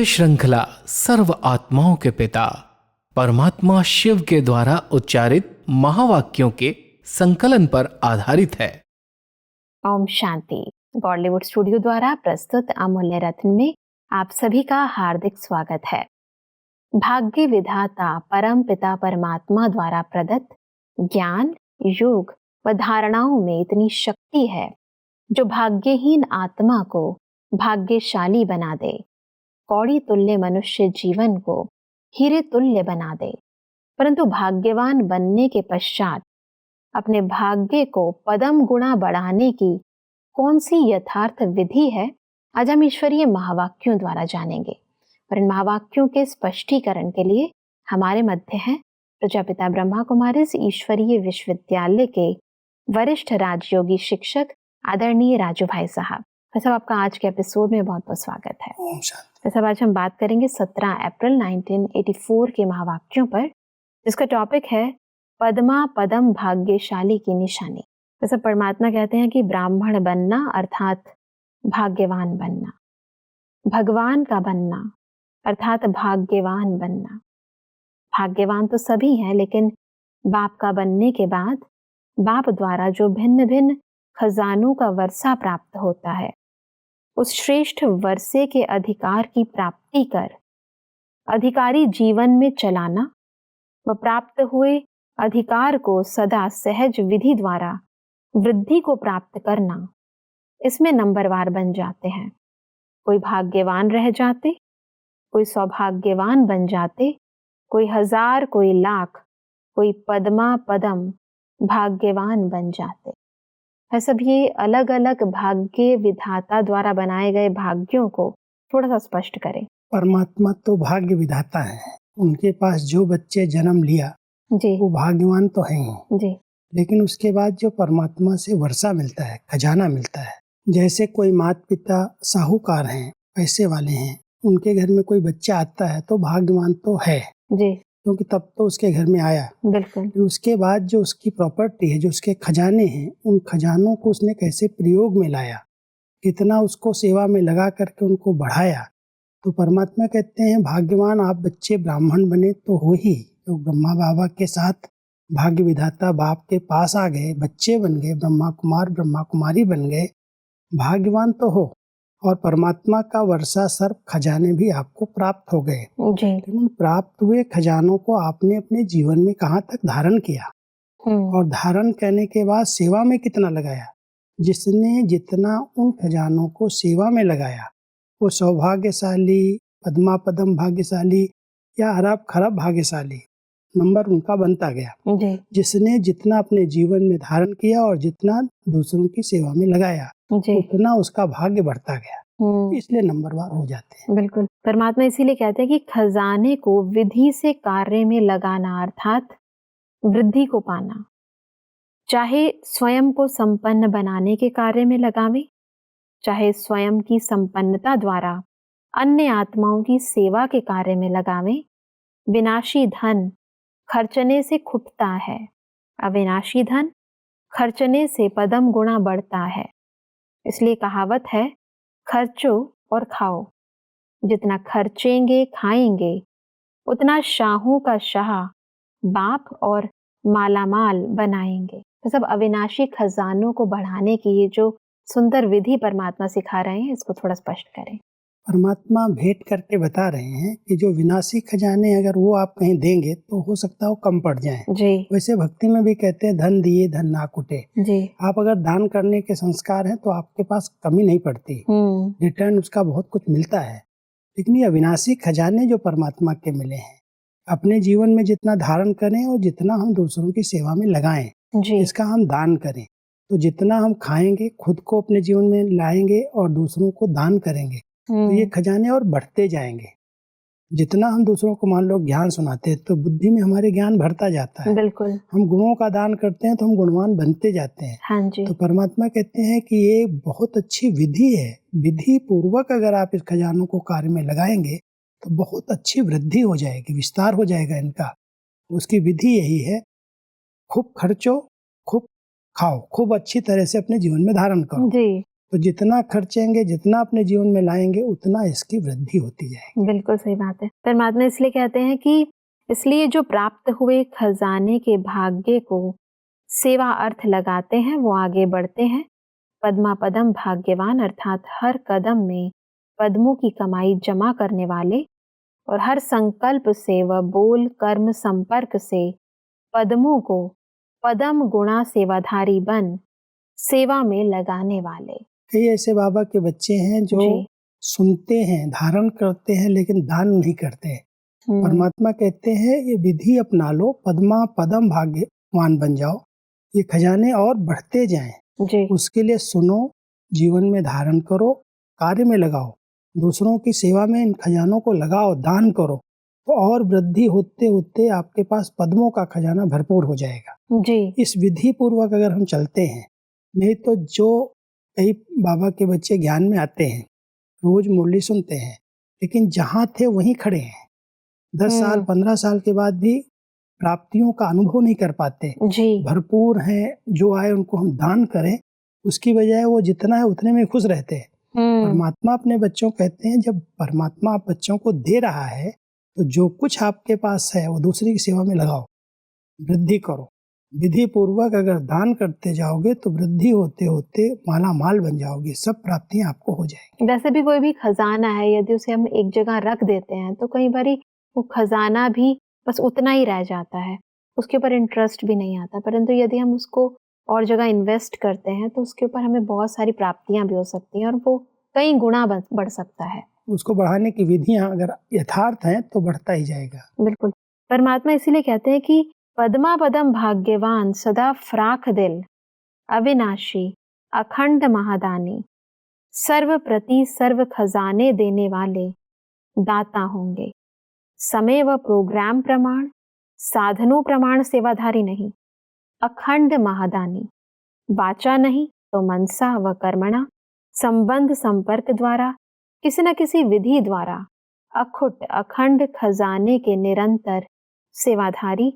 श्रृंखला सर्व आत्माओं के पिता परमात्मा शिव के द्वारा उच्चारित महावाक्यों के संकलन पर आधारित है। ओम शांति। बॉलीवुड स्टूडियो द्वारा प्रस्तुत अमूल्य रत्न में आप सभी का हार्दिक स्वागत है। भाग्य विधाता परम पिता परमात्मा द्वारा प्रदत्त ज्ञान, योग व धारणाओं में इतनी शक्ति है जो भाग्यहीन आत्मा को भाग्यशाली बना दे, कौड़ी तुल्य मनुष्य जीवन को हीरे तुल्य बना दे। परंतु भाग्यवान बनने के पश्चात अपने भाग्य को पदम गुणा बढ़ाने की कौन सी यथार्थ विधि है, आज हम ईश्वरीय महावाक्यों द्वारा जानेंगे। और इन महावाक्यों के स्पष्टीकरण के लिए हमारे मध्य हैं प्रजापिता ब्रह्मा कुमारी ईश्वरीय विश्वविद्यालय के वरिष्ठ राजयोगी शिक्षक आदरणीय राजू भाई साहब। साहब, आपका आज के एपिसोड में बहुत बहुत स्वागत है। ओम शांति। साहब, आज हम बात करेंगे 17 अप्रैल 1984 के महावाक्यों पर, जिसका टॉपिक है पद्मा पदम भाग्यशाली की निशानी। जैसा परमात्मा कहते हैं कि ब्राह्मण बनना अर्थात भाग्यवान बनना, भगवान का बनना अर्थात भाग्यवान बनना। भाग्यवान तो सभी हैं, लेकिन बाप का बनने के बाद बाप द्वारा जो भिन्न भिन्न खजानों का वर्षा प्राप्त होता है, उस श्रेष्ठ वर्षे के अधिकार की प्राप्ति कर अधिकारी जीवन में चलाना व प्राप्त हुए अधिकार को सदा सहज विधि द्वारा वृद्धि को प्राप्त करना, इसमें नंबरवार बन जाते हैं। कोई भाग्यवान रह जाते, कोई सौभाग्यवान बन जाते, कोई हजार, कोई लाख, कोई पद्मा पदम भाग्यवान बन जाते। है सब ये अलग अलग भाग्य विधाता द्वारा बनाए गए भाग्यों को थोड़ा सा स्पष्ट करें। परमात्मा तो भाग्य विधाता है, उनके पास जो बच्चे जन्म लिया जी वो भाग्यवान तो है ही जी। लेकिन उसके बाद जो परमात्मा से वर्षा मिलता है, खजाना मिलता है। जैसे कोई माता पिता साहूकार हैं, पैसे वाले हैं, उनके घर में कोई बच्चा आता है तो भाग्यवान तो है जी, क्योंकि तब तो उसके घर में आया। बिल्कुल। उसके बाद जो उसकी प्रॉपर्टी है, जो उसके खजाने हैं, उन खजानों को उसने कैसे प्रयोग में लाया, कितना उसको सेवा में लगा करके उनको बढ़ाया। तो परमात्मा कहते हैं भाग्यवान आप बच्चे ब्राह्मण बने तो हो ही, तो ब्रह्मा बाबा के साथ भाग्य विधाता बाप के पास आ गए, बच्चे बन गए, ब्रह्मा कुमार ब्रह्मा कुमारी बन गए, भाग्यवान तो हो। और परमात्मा का वर्षा सर्व खजाने भी आपको प्राप्त हो गए। लेकिन प्राप्त हुए खजानों को आपने अपने जीवन में कहाँ तक धारण किया, और धारण करने के बाद सेवा में कितना लगाया। जिसने जितना उन खजानों को सेवा में लगाया वो सौभाग्यशाली, पद्मा पदम भाग्यशाली या अरब खरब भाग्यशाली नंबर उनका बनता गया। जिसने जितना अपने जीवन में धारण किया और जितना दूसरों की सेवा में लगाया उतना उसका भाग्य बढ़ता गया, इसलिए नंबरवार हो जाते हैं। बिल्कुल। परमात्मा इसीलिए कहते हैं कि खजाने को विधि से कार्य में लगाना अर्थात वृद्धि को पाना, चाहे स्वयं को संपन्न बनाने के कार्य में लगावे, चाहे स्वयं की संपन्नता द्वारा अन्य आत्माओं की सेवा के कार्य में लगावे। विनाशी धन खर्चने से खुटता है, अविनाशी धन खर्चने से पदम गुणा बढ़ता है। इसलिए कहावत है, खर्चो और खाओ। जितना खर्चेंगे खाएंगे उतना शाहों का शाह बाप और मालामाल बनाएंगे। तो सब अविनाशी खजानों को बढ़ाने की ये जो सुंदर विधि परमात्मा सिखा रहे हैं, इसको थोड़ा स्पष्ट करें। परमात्मा भेंट करके बता रहे हैं कि जो विनाशी खजाने अगर वो आप कहीं देंगे तो हो सकता है वो कम पड़ जाएं। जी। वैसे भक्ति में भी कहते हैं धन दिए धन ना कुटे। जी। आप अगर दान करने के संस्कार हैं तो आपके पास कमी नहीं पड़ती, रिटर्न उसका बहुत कुछ मिलता है। लेकिन ये अविनाशी खजाने जो परमात्मा के मिले हैं, अपने जीवन में जितना धारण करें और जितना हम दूसरों की सेवा में लगाएं, इसका हम दान करें। तो जितना हम खाएंगे, खुद को अपने जीवन में लाएंगे और दूसरों को दान करेंगे तो ये खजाने और बढ़ते जाएंगे। जितना हम दूसरों को मान लो ज्ञान सुनाते हैं तो बुद्धि में हमारे ज्ञान बढ़ता जाता है। बिल्कुल। हम गुणों का दान करते हैं तो हम गुणवान बनते जाते हैं। हाँ जी। तो परमात्मा कहते हैं कि ये बहुत अच्छी विधि है, विधि पूर्वक अगर आप इस खजानों को कार्य में लगाएंगे तो बहुत अच्छी वृद्धि हो जाएगी, विस्तार हो जाएगा इनका। उसकी विधि यही है, खूब खर्चो, खूब खाओ, खूब अच्छी तरह से अपने जीवन में धारण करो। जी। तो जितना खर्चेंगे, जितना अपने जीवन में लाएंगे, उतना इसकी वृद्धि होती जाएगी। बिल्कुल सही बात है। परमात्मा इसलिए कहते हैं कि इसलिए जो प्राप्त हुए खजाने के भाग्य को सेवा अर्थ लगाते हैं वो आगे बढ़ते हैं। पद्मा पदम भाग्यवान अर्थात हर कदम में पद्मों की कमाई जमा करने वाले और हर संकल्प से व बोल कर्म संपर्क से पद्मों को पदम गुणा सेवाधारी बन सेवा में लगाने वाले। कई ऐसे बाबा के बच्चे हैं जो जी। सुनते हैं, धारण करते हैं, लेकिन दान नहीं करते हैं। परमात्मा कहते हैं ये विधि अपना लो, पद्मा पदम भाग्यवान बन जाओ, ये खजाने और बढ़ते जाएं। जी। उसके लिए सुनो, जीवन में धारण करो, कार्य में लगाओ, दूसरों की सेवा में इन खजानों को लगाओ, दान करो, तो और वृद्धि होते होते आपके पास पद्मों का खजाना भरपूर हो जाएगा। जी। इस विधि पूर्वक अगर हम चलते हैं, नहीं तो जो कई बाबा के बच्चे ज्ञान में आते हैं, रोज मुरली सुनते हैं, लेकिन जहाँ थे वहीं खड़े हैं, 10 साल 15 साल के बाद भी प्राप्तियों का अनुभव नहीं कर पाते। जी। भरपूर हैं, जो आए उनको हम दान करें, उसकी बजाय वो जितना है उतने में खुश रहते हैं। परमात्मा अपने बच्चों कहते हैं, जब परमात्मा आप बच्चों को दे रहा है तो जो कुछ आपके पास है वो दूसरे की सेवा में लगाओ, वृद्धि करो। विधि पूर्वक अगर दान करते जाओगे तो वृद्धि होते होते माला माल बन जाओगे, सब प्राप्तियां आपको हो जाएगी। वैसे भी कोई भी खजाना है, यदि उसे हम एक जगह रख देते हैं तो कई बारी वो खजाना भी बस उतना ही रह जाता है, उसके ऊपर इंटरेस्ट भी नहीं आता। परंतु यदि हम उसको और जगह इन्वेस्ट करते हैं तो उसके ऊपर हमें बहुत सारी प्राप्तियां भी हो सकती हैं और वो कई गुना बढ़ सकता है। उसको बढ़ाने की विधियां अगर यथार्थ हैं तो बढ़ता ही जाएगा। बिल्कुल। परमात्मा इसीलिए कहते हैं कि पद्मा पदम भाग्यवान सदा फ्राख दिल अविनाशी अखंड महादानी सर्व प्रति सर्व खजाने देने वाले दाता होंगे। समय व प्रोग्राम प्रमाण साधनों प्रमाण सेवाधारी नहीं, अखंड महादानी वाचा नहीं तो मनसा व कर्मणा संबंध संपर्क द्वारा किसी न किसी विधि द्वारा अखुट अखंड खजाने के निरंतर सेवाधारी।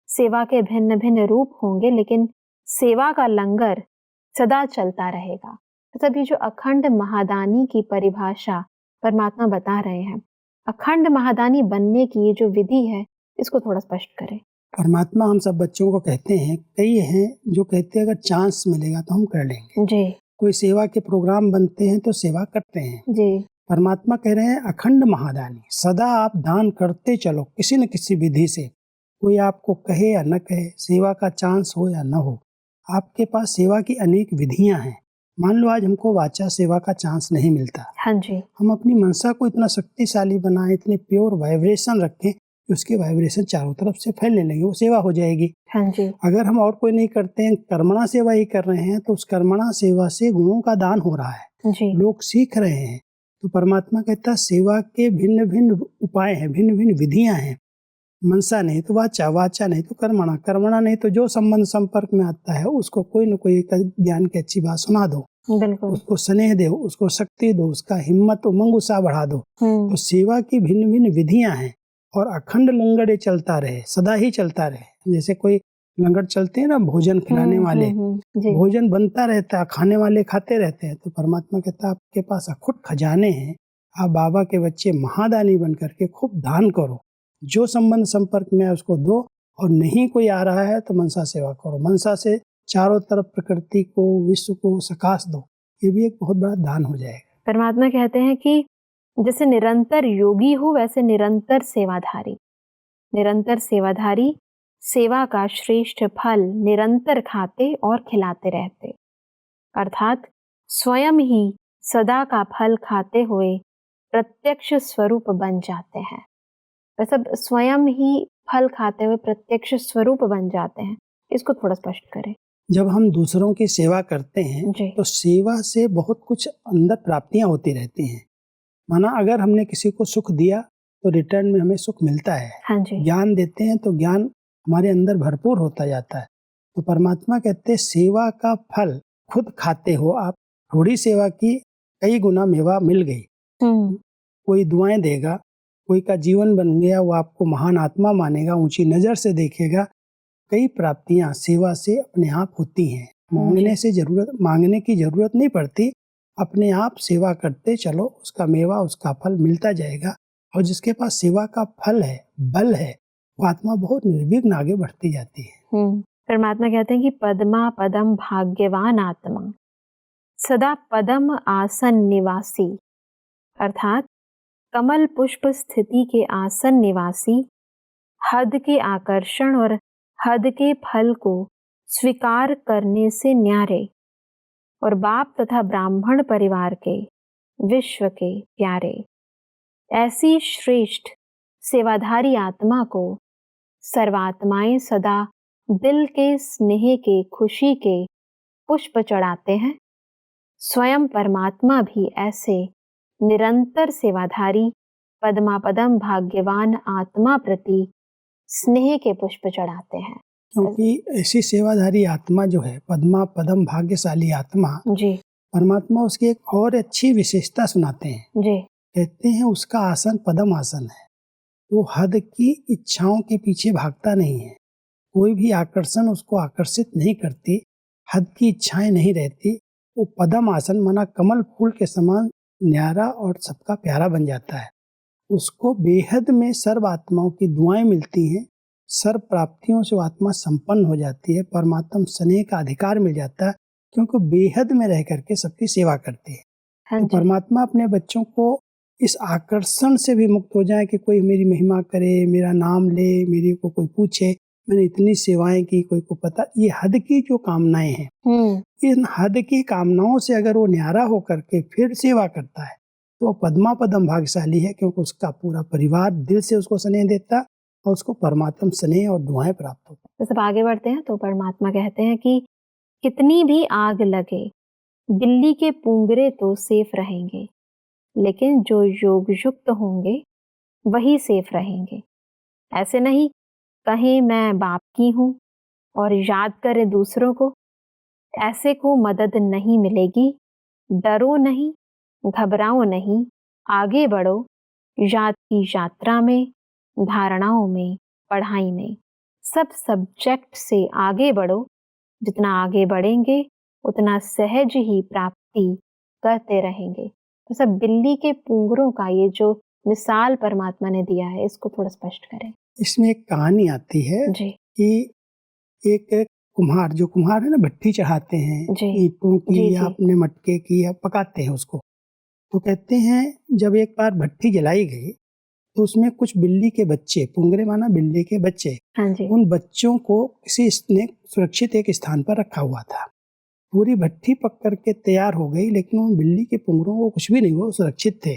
सेवा के भिन्न भिन्न रूप होंगे लेकिन सेवा का लंगर सदा चलता रहेगा। मतलब ये जो अखंड महादानी की परिभाषा परमात्मा बता रहे हैं, अखंड महादानी बनने की ये जो विधि है, इसको थोड़ा स्पष्ट करें। परमात्मा हम सब बच्चों को कहते हैं, कई हैं जो कहते हैं अगर चांस मिलेगा तो हम कर लेंगे। जी। कोई सेवा के प्रोग्राम बनते हैं तो सेवा करते हैं। जी। परमात्मा कह रहे हैं अखंड महादानी, सदा आप दान करते चलो किसी न किसी विधि से। कोई आपको कहे या न कहे, सेवा का चांस हो या न हो, आपके पास सेवा की अनेक विधियां हैं। मान लो आज हमको वाचा सेवा का चांस नहीं मिलता, हाँ जी। हम अपनी मनसा को इतना शक्तिशाली बनाएं, इतने प्योर वाइब्रेशन रखें कि उसके वाइब्रेशन चारों तरफ से फैलने लगे, वो सेवा हो जाएगी। हाँ जी। अगर हम और कोई नहीं करते हैं, कर्मणा सेवा ही कर रहे हैं, तो उस कर्मणा सेवा से गुणों का दान हो रहा है, जी। लोग सीख रहे हैं। तो परमात्मा कहता है सेवा के भिन्न भिन्न उपाय हैं, भिन्न भिन्न विधियां हैं। मनसा नहीं तो वाचा, वाचा नहीं तो कर्मणा, कर्मणा नहीं तो जो संबंध संपर्क में आता है उसको कोई न कोई ज्ञान की अच्छी बात सुना दो, बिल्कुल। उसको स्नेह दो, उसको शक्ति दो, उसका हिम्मत उमंग उत्साह बढ़ा दो। तो सेवा की भिन्न भिन्न विधियां हैं और अखंड लंगड़ चलता रहे, सदा ही चलता रहे। जैसे कोई लंगड़ चलते हैं ना, भोजन खिलाने वाले, भोजन बनता रहता है, खाने वाले खाते रहते हैं। तो परमात्मा कहता है आपके पास अखुट खजाने हैं, आप बाबा के बच्चे महादानी बन करके खूब दान करो, जो संबंध संपर्क में है उसको दो, और नहीं कोई आ रहा है तो मनसा सेवा करो, मनसा से चारों तरफ प्रकृति को, विश्व को सकाश दो, ये भी एक बहुत बड़ा दान हो जाएगा। परमात्मा कहते हैं कि जैसे निरंतर योगी हो वैसे निरंतर सेवाधारी। निरंतर सेवाधारी सेवा का श्रेष्ठ फल निरंतर खाते और खिलाते रहते, अर्थात स्वयं ही सदा का फल खाते हुए प्रत्यक्ष स्वरूप बन जाते हैं। मतलब स्वयं ही फल खाते हुए प्रत्यक्ष स्वरूप बन जाते हैं, इसको थोड़ा स्पष्ट करें। जब हम दूसरों की सेवा करते हैं तो सेवा से बहुत कुछ अंदर प्राप्तियां होती रहती हैं। माना अगर हमने किसी को सुख दिया तो रिटर्न में हमें सुख मिलता है। हाँ जी। ज्ञान देते हैं तो ज्ञान हमारे अंदर भरपूर होता जाता है। तो परमात्मा कहते हैं सेवा का फल खुद खाते हो आप, थोड़ी सेवा की कई गुना मेवा मिल गई। कोई दुआएं देगा, कोई का जीवन बन गया, वो आपको महान आत्मा मानेगा, ऊंची नजर से देखेगा। कई प्राप्तियां सेवा से अपने आप होती हैं, मांगने की जरूरत नहीं पड़ती। अपने आप सेवा करते चलो, उसका मेवा उसका फल मिलता जाएगा। और जिसके पास सेवा का फल है, बल है, वो आत्मा बहुत निर्विघ्न आगे बढ़ती जाती है। परमात्मा कहते हैं कि पद्मा पदम भाग्यवान आत्मा सदा पदम आसन निवासी, अर्थात कमल पुष्प स्थिति के आसन निवासी, हद के आकर्षण और हद के फल को स्वीकार करने से न्यारे और बाप तथा ब्राह्मण परिवार के विश्व के प्यारे, ऐसी श्रेष्ठ सेवाधारी आत्मा को सर्वात्माएं सदा दिल के स्नेह के खुशी के पुष्प चढ़ाते हैं। स्वयं परमात्मा भी ऐसे निरंतर सेवाधारी पद्मापदम भाग्यवान आत्मा प्रति स्नेह के पुष्प चढ़ाते हैं। क्योंकि ऐसी सेवाधारी आत्मा जो है, पद्मा पदम भाग्यशाली आत्मा, जी परमात्मा उसकी एक और अच्छी विशेषता सुनाते हैं। जी कहते हैं उसका आसन पदम आसन है। वो हद की इच्छाओं के पीछे भागता नहीं है, कोई भी आकर्षण उसको आकर्षित नहीं करती, हद की इच्छाएं नहीं रहती। वो पदम आसन माना कमल फूल के समान न्यारा और सबका प्यारा बन जाता है। उसको बेहद में सर्व आत्माओं की दुआएं मिलती हैं, सर्व प्राप्तियों से वो आत्मा संपन्न हो जाती है, परमात्मा स्नेह का अधिकार मिल जाता है, क्योंकि बेहद में रह करके सबकी सेवा करती है। हाँ तो जी। परमात्मा अपने बच्चों को इस आकर्षण से भी मुक्त हो जाए कि कोई मेरी महिमा करे, मेरा नाम ले, मेरी को कोई पूछे मैंने इतनी सेवाएं की, कोई को पता। ये हद की जो कामनाएं हैं, इन हद की कामनाओं से अगर वो न्यारा होकर के फिर सेवा करता है तो वो पद्मा पदम भाग्यशाली है, क्योंकि उसका पूरा परिवार दिल से उसको स्नेह देता और उसको परमात्मा स्नेह और दुआएं प्राप्त होती। तो सब आगे बढ़ते हैं तो परमात्मा कहते हैं कि कितनी भी आग लगे बिल्ली के पुंगरे तो सेफ रहेंगे, लेकिन जो योग युक्त होंगे वही सेफ रहेंगे। ऐसे नहीं कहें मैं बाप की हूं और याद करे दूसरों को, ऐसे को मदद नहीं मिलेगी। डरो नहीं, घबराओ नहीं, आगे बढ़ो याद की यात्रा में, धारणाओं में, पढ़ाई में, सब सब्जेक्ट से आगे बढ़ो। जितना आगे बढ़ेंगे उतना सहज ही प्राप्ति करते रहेंगे। तो सब बिल्ली के पुंगरों का ये जो मिसाल परमात्मा ने दिया है, इसको थोड़ा स्पष्ट करें। इसमें एक कहानी आती है जी कि एक कुम्हार, जो कुम्हार है ना, भट्ठी चढ़ाते हैं जी ईंटों की जी या जी अपने मटके की, या पकाते हैं उसको। तो कहते हैं जब एक बार भट्ठी जलाई गई तो उसमें कुछ बिल्ली के बच्चे, पुंगरे माना बिल्ली के बच्चे, हाँ जी उन बच्चों को किसी ने सुरक्षित एक स्थान पर रखा हुआ था। पूरी भट्ठी पक करके तैयार हो गई, लेकिन उन बिल्ली के पुंगरों को कुछ भी नहीं हुआ, सुरक्षित थे।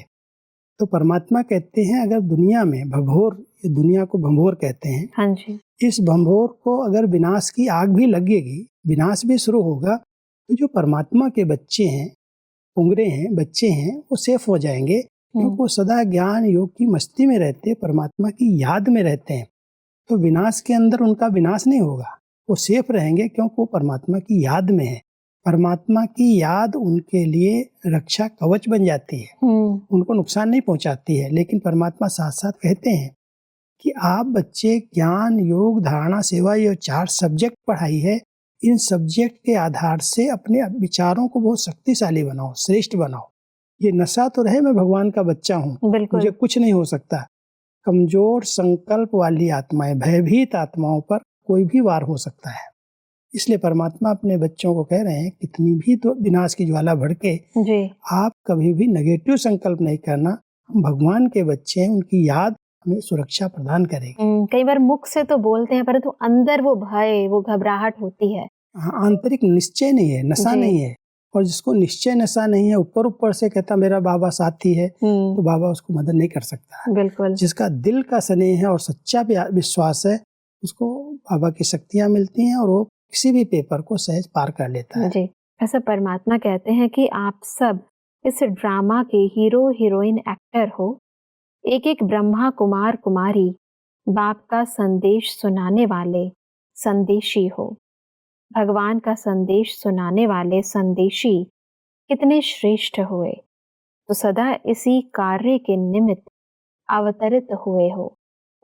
तो परमात्मा कहते हैं अगर दुनिया में भंभोर, ये दुनिया को भंभोर कहते हैं, हाँ जी इस भंभोर को अगर विनाश की आग भी लगेगी, विनाश भी शुरू होगा, तो जो परमात्मा के बच्चे हैं, पुंगरे हैं, बच्चे हैं, वो सेफ हो जाएंगे, क्योंकि वो सदा ज्ञान योग की मस्ती में रहते हैं, परमात्मा की याद में रहते हैं। तो विनाश के अंदर उनका विनाश नहीं होगा, वो सेफ रहेंगे, क्योंकि वो परमात्मा की याद में है। परमात्मा की याद उनके लिए रक्षा कवच बन जाती है, उनको नुकसान नहीं पहुंचाती है। लेकिन परमात्मा साथ साथ कहते हैं कि आप बच्चे ज्ञान योग धारणा सेवा, ये 4 सब्जेक्ट पढ़ाई है, इन सब्जेक्ट के आधार से अपने विचारों को बहुत शक्तिशाली बनाओ, श्रेष्ठ बनाओ। ये नशा तो रहे मैं भगवान का बच्चा हूँ, मुझे कुछ नहीं हो सकता। कमजोर संकल्प वाली आत्माएं, भयभीत आत्माओं पर कोई भी वार हो सकता है। इसलिए परमात्मा अपने बच्चों को कह रहे हैं कितनी भी तो विनाश की ज्वाला भड़के, आप कभी भी नेगेटिव संकल्प नहीं करना। हम भगवान के बच्चे हैं, उनकी याद हमें सुरक्षा प्रदान करेगी। कई बार मुख से तो बोलते हैं, परंतु अंदर वो भय, वो घबराहट होती है। आंतरिक निश्चय नहीं है, नशा नहीं है। और जिसको निश्चय नशा नहीं है, ऊपर ऊपर से कहता मेरा बाबा साथी है, तो बाबा उसको मदद नहीं कर सकता। बिल्कुल। जिसका दिल का स्नेह है और सच्चा विश्वास है, उसको बाबा की शक्तियां मिलती हैं और वो किसी भी पेपर को सहज पार कर लेता है। जी, ऐसा परमात्मा कहते हैं कि आप सब इस ड्रामा के हीरो हीरोइन एक्टर हो। एक एक ब्रह्मा कुमार कुमारी बाप का संदेश सुनाने वाले संदेशी हो। भगवान का संदेश सुनाने वाले संदेशी कितने श्रेष्ठ हुए, तो सदा इसी कार्य के निमित्त अवतरित हुए हो।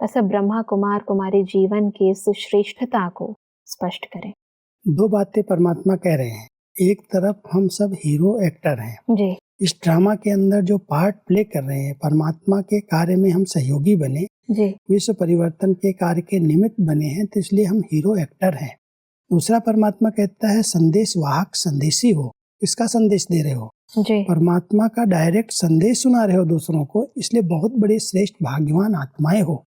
ऐसा ब्रह्मा कुमार कुमारी जीवन की इस श्रेष्ठता को स्पष्ट करें। 2 बातें परमात्मा कह रहे हैं। एक तरफ हम सब हीरो एक्टर हैं, जी इस ड्रामा के अंदर जो पार्ट प्ले कर रहे हैं, परमात्मा के कार्य में हम सहयोगी बने, जी विश्व परिवर्तन के कार्य के निमित्त बने हैं, तो इसलिए हम हीरो एक्टर हैं। दूसरा, परमात्मा कहता है संदेश वाहक संदेशी हो। किसका संदेश दे रहे हो? जी परमात्मा का डायरेक्ट संदेश सुना रहे हो दूसरों को, इसलिए बहुत बड़े श्रेष्ठ भाग्यवान आत्माएं हो।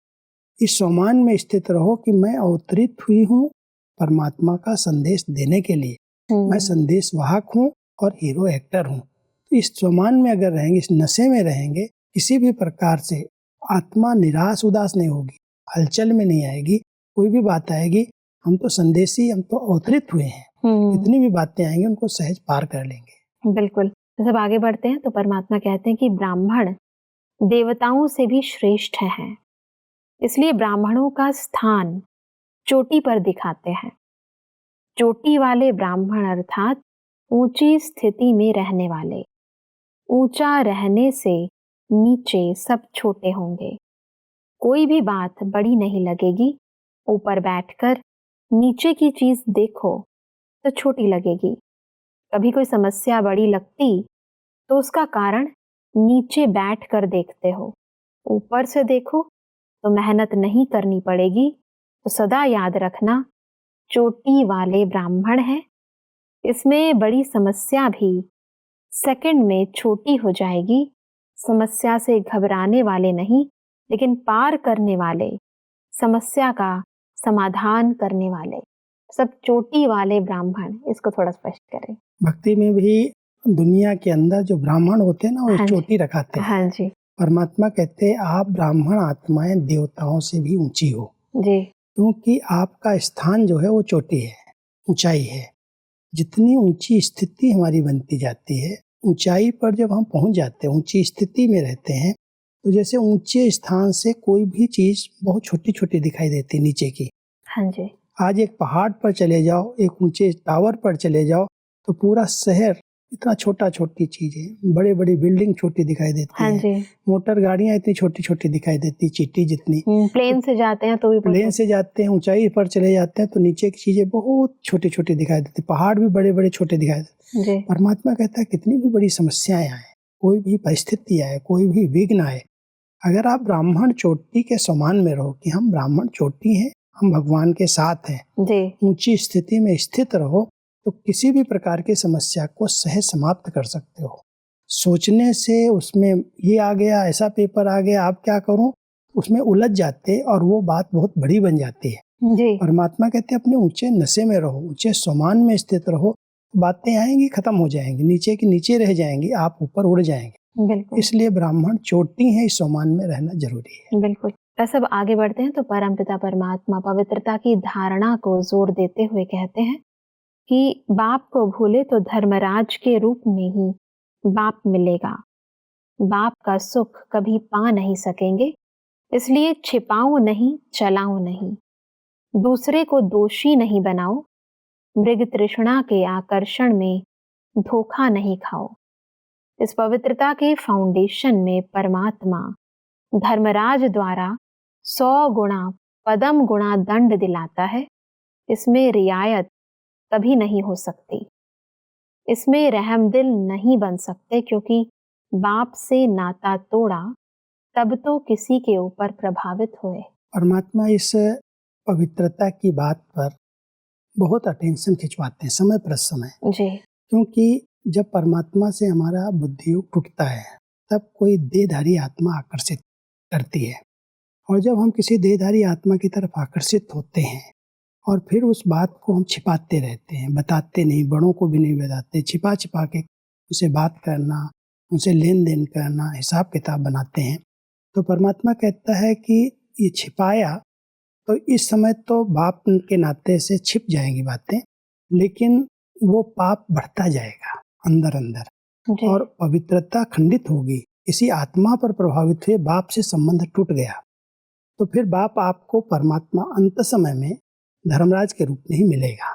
इस सम्मान में स्थित रहो कि मैं अवतरित हुई हूँ परमात्मा का संदेश देने के लिए। मैं संदेश वाहक हूँ और हीरो एक्टर हूँ। इस सम्मान में अगर रहेंगे, इस नशे में रहेंगे, किसी भी प्रकार से आत्मा निराश उदास नहीं होगी, हलचल में नहीं आएगी। कोई भी बात आएगी, हम तो संदेशी, हम तो अवतरित हुए हैं, कितनी भी बातें आएंगी उनको सहज पार कर लेंगे। बिल्कुल। जब आगे बढ़ते हैं तो परमात्मा कहते हैं कि ब्राह्मण देवताओं से भी श्रेष्ठ हैं, इसलिए ब्राह्मणों का स्थान चोटी पर दिखाते हैं। चोटी वाले ब्राह्मण अर्थात ऊंची स्थिति में रहने वाले। ऊंचा रहने से नीचे सब छोटे होंगे। कोई भी बात बड़ी नहीं लगेगी। ऊपर बैठकर नीचे की चीज देखो तो छोटी लगेगी। कभी कोई समस्या बड़ी लगती तो उसका कारण नीचे बैठ कर देखते हो। ऊपर से देखो तो मेहनत नहीं करनी पड़ेगी। तो सदा याद रखना, चोटी वाले ब्राह्मण हैं। इसमें बड़ी समस्या भी सेकंड में छोटी हो जाएगी। समस्या से घबराने वाले नहीं, लेकिन पार करने वाले, समस्या का समाधान करने वाले, सब चोटी वाले ब्राह्मण। इसको थोड़ा स्पष्ट करें। भक्ति में भी दुनिया के अंदर जो ब्राह्मण होते हैं ना, वो हाँ चोटी रखाते हैं। हाँ जी परमात्मा कहते हैं आप ब्राह्मण आत्माएं देवताओं से भी ऊंची हो, जी क्योंकि आपका स्थान जो है वो चोटी है, ऊंचाई है। जितनी ऊंची स्थिति हमारी बनती जाती है, ऊंचाई पर जब हम पहुंच जाते हैं, ऊंची स्थिति में रहते हैं, तो जैसे ऊंचे स्थान से कोई भी चीज बहुत छोटी छोटी दिखाई देती है नीचे की। हाँ जी आज एक पहाड़ पर चले जाओ, एक ऊंचे टावर पर चले जाओ, तो पूरा शहर इतना छोटा छोटी चीजें, बड़े बड़ी बिल्डिंग छोटी दिखाई देती हाँ है। जी मोटर गाड़ियां इतनी छोटी छोटी दिखाई देती, चींटी जितनी। प्लेन से जाते हैं तो भी प्लेन से जाते हैं, ऊंचाई पर चले जाते हैं तो नीचे की चीजें बहुत छोटी छोटी दिखाई देती, पहाड़ भी बड़े बड़े छोटे दिखाई देते। जी परमात्मा कहता है कितनी भी बड़ी समस्याएं आए, कोई भी परिस्थिति आए, कोई भी विघ्न आए, अगर आप ब्राह्मण चोटी के समान में रहो कि हम ब्राह्मण चोटी हैं, हम भगवान के साथ हैं, जी ऊंची स्थिति में स्थित रहो, तो किसी भी प्रकार की समस्या को सहज समाप्त कर सकते हो। सोचने से उसमें ये आ गया, ऐसा पेपर आ गया, आप क्या करूं, उसमें उलझ जाते और वो बात बहुत बड़ी बन जाती है। जी परमात्मा कहते हैं अपने ऊंचे नशे में रहो, ऊंचे समान में स्थित रहो, बातें आएंगी, खत्म हो जाएंगी, नीचे की नीचे रह जाएंगी, आप ऊपर उड़ जाएंगे। बिल्कुल इसलिए ब्राह्मण चोटी है, इस समान में रहना जरूरी है। बिल्कुल। बस अब आगे बढ़ते हैं तो परमपिता परमात्मा पवित्रता की धारणा को जोर देते हुए कहते हैं कि बाप को भूले तो धर्मराज के रूप में ही बाप मिलेगा। बाप का सुख कभी पा नहीं सकेंगे, इसलिए छिपाओ नहीं, चलाओ नहीं, दूसरे को दोषी नहीं बनाओ, मृग तृष्णा के आकर्षण में धोखा नहीं खाओ। इस पवित्रता के फाउंडेशन में परमात्मा धर्मराज द्वारा 100 गुणा पदम गुणा दंड दिलाता है। इसमें रियायत कभी नहीं हो सकती, इसमें रहमदिल नहीं बन सकते, क्योंकि बाप से नाता तोड़ा तब तो किसी के ऊपर प्रभावित हुए। परमात्मा इस पवित्रता की बात पर बहुत अटेंशन खिंचवाते हैं समय पर समय, जी क्योंकि जब परमात्मा से हमारा बुद्धियोग टूटता है तब कोई देहधारी आत्मा आकर्षित करती है, और जब हम किसी देहधारी आत्मा की तरफ आकर्षित होते हैं और फिर उस बात को हम छिपाते रहते हैं, बताते नहीं, बड़ों को भी नहीं बताते, छिपा छिपा के उसे बात करना, उनसे लेन देन करना, हिसाब किताब बनाते हैं, तो परमात्मा कहता है कि ये छिपाया तो इस समय तो बाप के नाते से छिप जाएंगी बातें, लेकिन वो पाप बढ़ता जाएगा अंदर अंदर जी और पवित्रता खंडित होगी। किसी आत्मा पर प्रभावित हुए बाप से संबंध टूट गया तो फिर बाप आपको परमात्मा अंत समय में धर्मराज के रूप में ही मिलेगा,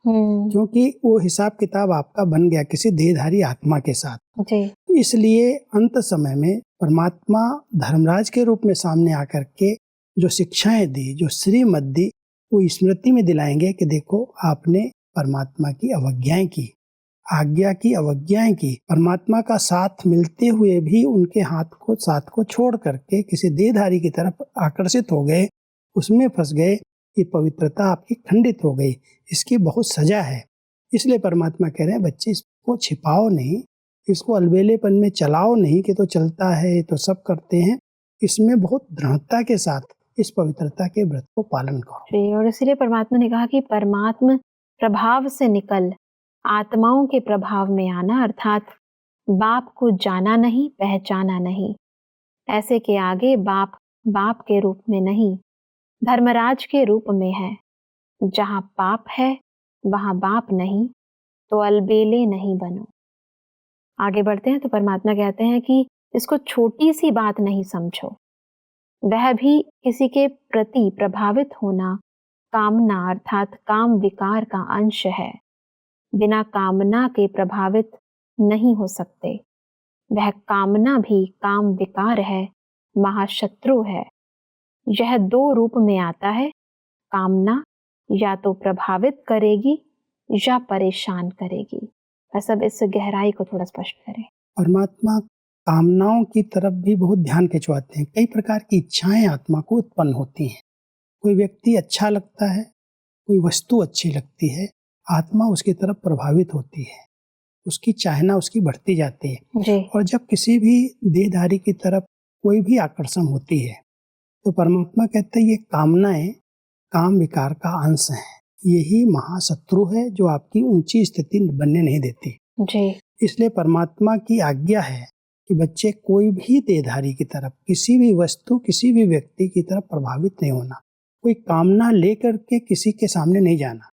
क्योंकि वो हिसाब किताब आपका बन गया किसी देहधारी आत्मा के साथ। जी इसलिए अंत समय में परमात्मा धर्मराज के रूप में सामने आकर के जो शिक्षाएं दी, जो श्रीमत दी, वो स्मृति में दिलाएंगे कि देखो आपने परमात्मा की अवज्ञाएं की, आज्ञा की, अवज्ञाएं की, परमात्मा का साथ मिलते हुए भी उनके साथ को छोड़ करके किसी देहधारी की तरफ आकर्षित हो गए, उसमें फंस गए, ये पवित्रता आपकी खंडित हो गई, इसकी बहुत सजा है। इसलिए परमात्मा कह रहे हैं बच्चे इसको छिपाओ नहीं, इसको अलबेलेपन में चलाओ नहीं कि तो चलता है तो सब करते हैं, इसमें बहुत दृढ़ता के साथ इस पवित्रता के व्रत को पालन करो। और इसीलिए परमात्मा ने कहा कि परमात्मा प्रभाव से निकल आत्माओं के प्रभाव में आना, अर्थात बाप को जाना नहीं, पहचाना नहीं। ऐसे के आगे बाप बाप के रूप में नहीं, धर्मराज के रूप में है। जहां पाप है वहां बाप नहीं, तो अलबेले नहीं बनो। आगे बढ़ते हैं तो परमात्मा कहते हैं कि इसको छोटी सी बात नहीं समझो। वह भी किसी के प्रति प्रभावित होना कामना अर्थात काम विकार का अंश है। बिना कामना के प्रभावित नहीं हो सकते। वह कामना भी काम विकार है, महाशत्रु है। यह दो रूप में आता है। कामना या तो प्रभावित करेगी या परेशान करेगी। सब इस गहराई को थोड़ा स्पष्ट करें। परमात्मा कामनाओं की तरफ भी बहुत ध्यान खिंचवाते हैं। कई प्रकार की इच्छाएं आत्मा को उत्पन्न होती हैं। कोई व्यक्ति अच्छा लगता है, कोई वस्तु अच्छी लगती है, आत्मा उसकी तरफ प्रभावित होती है, उसकी चाहना उसकी बढ़ती जाती है जी। और जब किसी भी देहधारी की तरफ कोई भी आकर्षण होती है तो परमात्मा कहते हैं ये कामनाएं काम विकार का अंश हैं। यही महाशत्रु है जो आपकी ऊंची स्थिति बनने नहीं देती। जी। इसलिए परमात्मा की आज्ञा है कि बच्चे कोई भी देहधारी की तरफ, किसी भी वस्तु, किसी भी व्यक्ति की तरफ प्रभावित नहीं होना। कोई कामना लेकर के किसी के सामने नहीं जाना।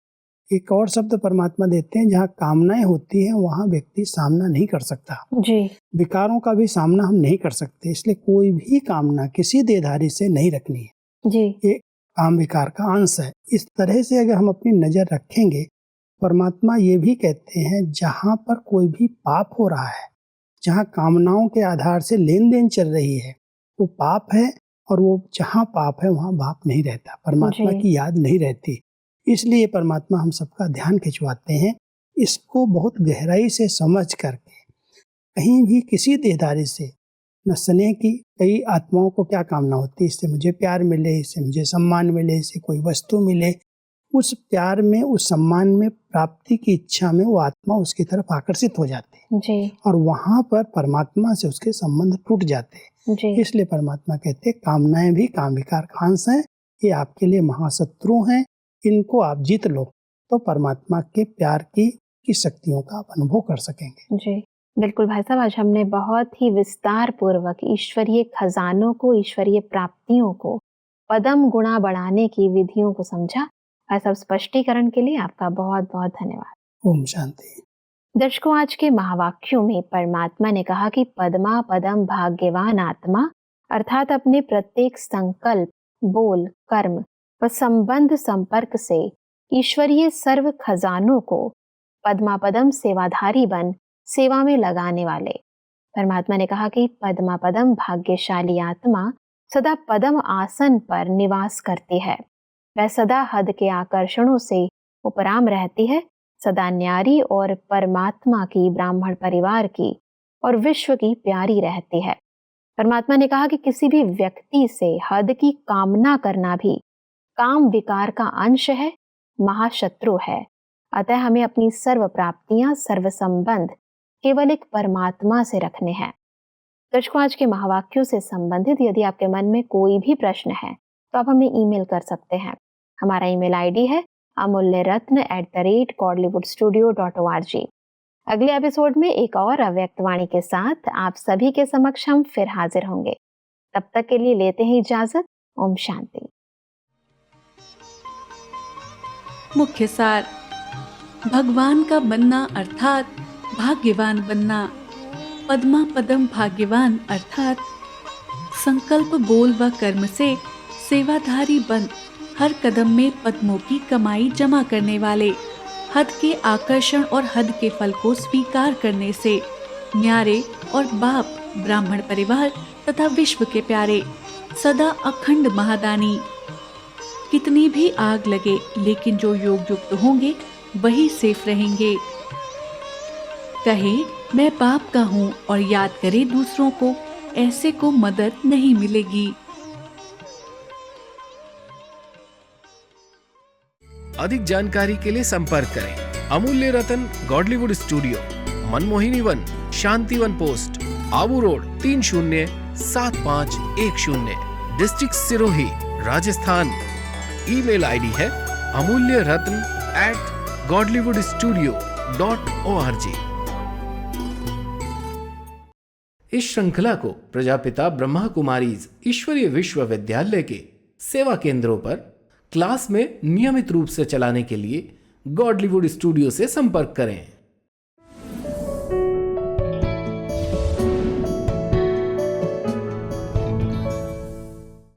एक और शब्द परमात्मा देते हैं, जहाँ कामनाएं होती हैं वहाँ व्यक्ति सामना नहीं कर सकता। जी। विकारों का भी सामना हम नहीं कर सकते। इसलिए कोई भी कामना किसी देहधारी से नहीं रखनी है। जी। ये काम विकार का अंश है। इस तरह से अगर हम अपनी नजर रखेंगे, परमात्मा ये भी कहते हैं जहाँ पर कोई भी पाप हो रहा है, जहाँ कामनाओं के आधार से लेन देन चल रही है, वो पाप है। और वो जहाँ पाप है वहाँ बाप नहीं रहता, परमात्मा की याद नहीं रहती। इसलिए परमात्मा हम सबका ध्यान खिंचवाते हैं। इसको बहुत गहराई से समझ करके कहीं भी किसी देहधारी से न स्नेह की, कई आत्माओं को क्या कामना होती है, इससे मुझे प्यार मिले, इससे मुझे सम्मान मिले, इससे कोई वस्तु मिले। उस प्यार में, उस सम्मान में, प्राप्ति की इच्छा में वो आत्मा उसकी तरफ आकर्षित हो जाती है जी। और वहां पर परमात्मा से उसके संबंध टूट जाते हैं। जी। इसलिए परमात्मा कहते हैं कामनाएं भी काम विकार का अंश हैं, ये आपके लिए महाशत्रु हैं, इनको आप जीत लो तो परमात्मा के प्यार की शक्तियों का आप अनुभव कर सकेंगे। जी बिल्कुल भाई साहब, आज हमने बहुत ही विस्तार पूर्वक ईश्वरीय खजानों को, ईश्वरीय प्राप्तियों को, पदम गुणा बढ़ाने की विधियों को समझा। भाई साहब, स्पष्टीकरण के लिए आपका बहुत बहुत धन्यवाद। ओम शांति। दर्शकों, आज के महावाक्यों में परमात्मा ने कहा कि पद्मा पदम भाग्यवान आत्मा अर्थात अपने प्रत्येक संकल्प, बोल, कर्म व संबंध संपर्क से ईश्वरीय सर्व खजानों को पद्मा पदम सेवाधारी बन सेवा में लगाने वाले। परमात्मा ने कहा कि पद्मा पदम भाग्यशाली आत्मा सदा पदम आसन पर निवास करती है। वह सदा हद के आकर्षणों से उपराम रहती है, सदा न्यारी और परमात्मा की, ब्राह्मण परिवार की और विश्व की प्यारी रहती है। परमात्मा ने कहा कि किसी भी व्यक्ति से हद की कामना करना भी काम विकार का अंश है, महाशत्रु है। अतः हमें अपनी सर्व प्राप्तियां, सर्व संबंध केवल एक परमात्मा से रखने हैं। दर्शकों, आज के महावाक्यों से संबंधित यदि आपके मन में कोई भी प्रश्न है तो आप हमें ईमेल कर सकते हैं। हमारा ईमेल आईडी है amulyaratna@kodliwoodstudio.org। अगले एपिसोड में एक और अव्यक्त वाणी के साथ आप सभी के समक्ष हम फिर हाजिर होंगे। तब तक के लिए लेते हैं इजाजत। ओम शांति। मुख्य सार: भगवान का बनना अर्थात भाग्यवान बनना। पद्मा पदम भाग्यवान अर्थात संकल्प, बोल व कर्म से सेवाधारी बन हर कदम में पद्मों की कमाई जमा करने वाले, हद के आकर्षण और हद के फल को स्वीकार करने से न्यारे और बाप, ब्राह्मण परिवार तथा विश्व के प्यारे, सदा अखंड महादानी। कितनी भी आग लगे लेकिन जो योग युक्त होंगे वही सेफ रहेंगे। कहे मैं पाप का हूँ और याद करे दूसरों को, ऐसे को मदद नहीं मिलेगी। अधिक जानकारी के लिए संपर्क करें Amulya Ratan Godlywood studio, Manmohini Van, Shantivan post, Abu road 307510, district Sirohi, Rajasthan. Email ID है amulyaratn@godlywoodstudio.org। इस श्रृंखला को प्रजापिता ब्रह्मा कुमारीज ईश्वरीय विश्वविद्यालय के सेवा केंद्रों पर क्लास में नियमित रूप से चलाने के लिए गॉडलीवुड स्टूडियो से संपर्क करें।